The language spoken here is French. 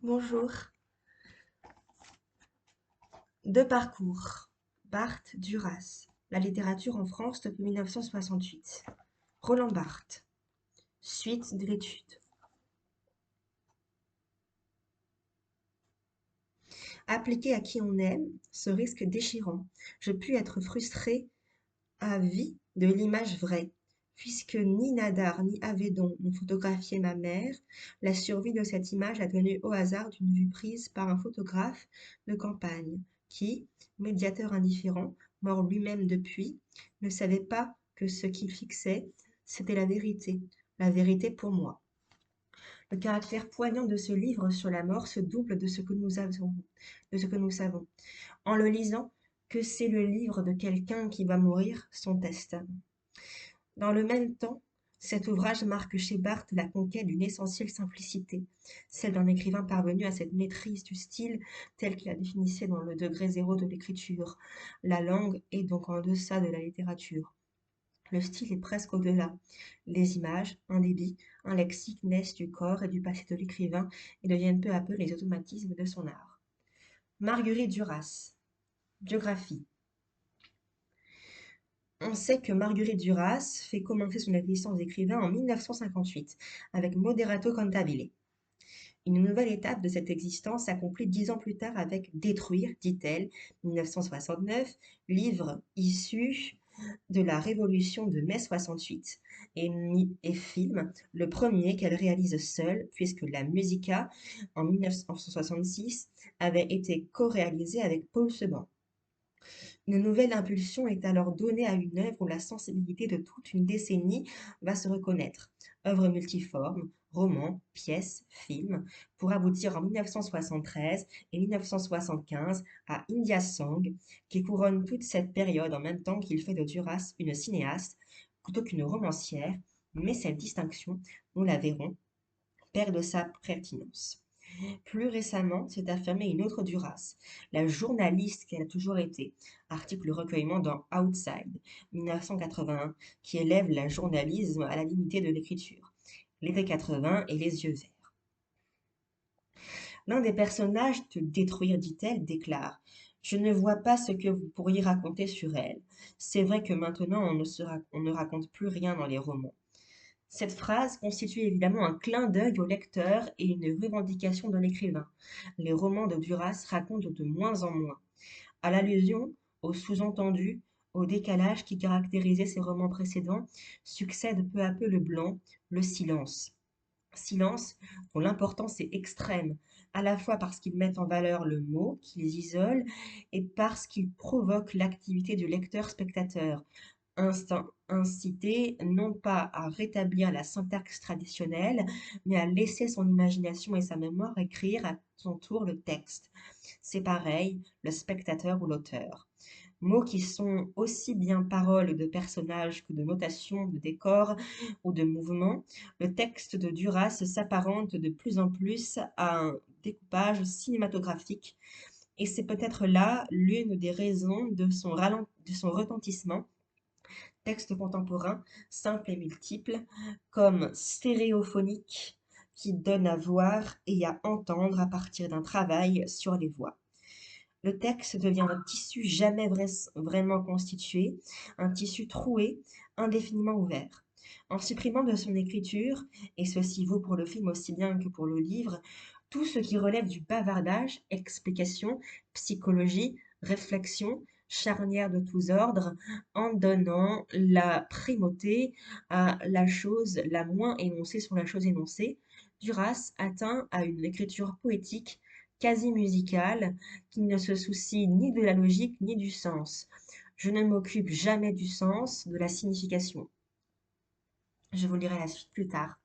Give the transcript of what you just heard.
Bonjour. Deux parcours. Barthes, Duras. La littérature en France depuis 1968. Roland Barthes. Suite de l'étude. Appliqué à qui on aime, ce risque déchirant. Je puis être frustré à vie de l'image vraie. Puisque ni Nadar ni Avédon n'ont photographié ma mère, la survie de cette image a tenu au hasard d'une vue prise par un photographe de campagne qui, médiateur indifférent, mort lui-même depuis, ne savait pas que ce qu'il fixait, c'était la vérité pour moi. Le caractère poignant de ce livre sur la mort se double de ce que nous savons. En le lisant, que c'est le livre de quelqu'un qui va mourir, son testament. Dans le même temps, cet ouvrage marque chez Barthes la conquête d'une essentielle simplicité, celle d'un écrivain parvenu à cette maîtrise du style tel qu'il la définissait dans le degré zéro de l'écriture. La langue est donc en deçà de la littérature. Le style est presque au-delà. Les images, un débit, un lexique naissent du corps et du passé de l'écrivain et deviennent peu à peu les automatismes de son art. Marguerite Duras. Biographie. On sait que Marguerite Duras fait commencer son existence d'écrivain en 1958 avec Moderato Cantabile. Une nouvelle étape de cette existence s'accomplit 10 ans plus tard avec Détruire, dit-elle, 1969, livre issu de la Révolution de mai 68 et film, le premier qu'elle réalise seule puisque la Musica en 1966 avait été co-réalisée avec Paul Seban. Une nouvelle impulsion est alors donnée à une œuvre où la sensibilité de toute une décennie va se reconnaître. Œuvre multiforme, roman, pièce, film, pour aboutir en 1973 et 1975 à India Song, qui couronne toute cette période en même temps qu'il fait de Duras une cinéaste plutôt qu'une romancière, mais cette distinction, nous la verrons, perd de sa pertinence. Plus récemment, s'est affirmée une autre Duras, la journaliste qu'elle a toujours été, article recueillement dans Outside, 1981, qui élève le journalisme à la dignité de l'écriture. L'été 80 et les yeux verts. L'un des personnages de Détruire, dit-elle, déclare: Je ne vois pas ce que vous pourriez raconter sur elle. C'est vrai que maintenant on ne raconte plus rien dans les romans. Cette phrase constitue évidemment un clin d'œil au lecteur et une revendication de l'écrivain. Les romans de Duras racontent de moins en moins. À l'allusion, au sous-entendu, au décalage qui caractérisait ses romans précédents, succède peu à peu le blanc, le silence. Silence dont l'importance est extrême, à la fois parce qu'ils mettent en valeur le mot, qu'ils isolent, et parce qu'ils provoquent l'activité du lecteur-spectateur, incité non pas à rétablir la syntaxe traditionnelle, mais à laisser son imagination et sa mémoire écrire à son tour le texte. C'est pareil, le spectateur ou l'auteur. Mots qui sont aussi bien paroles de personnages que de notations de décors ou de mouvements, le texte de Duras s'apparente de plus en plus à un découpage cinématographique, et c'est peut-être là l'une des raisons de de son retentissement. Textes contemporains, simples et multiples, comme stéréophoniques, qui donnent à voir et à entendre à partir d'un travail sur les voix. Le texte devient un tissu jamais vraiment constitué, un tissu troué, indéfiniment ouvert. En supprimant de son écriture, et ceci vaut pour le film aussi bien que pour le livre, tout ce qui relève du bavardage, explication, psychologie, réflexion, charnière de tous ordres, en donnant la primauté à la chose la moins énoncée sur la chose énoncée, Duras atteint à une écriture poétique, quasi musicale, qui ne se soucie ni de la logique ni du sens. Je ne m'occupe jamais du sens, de la signification. Je vous lirai la suite plus tard.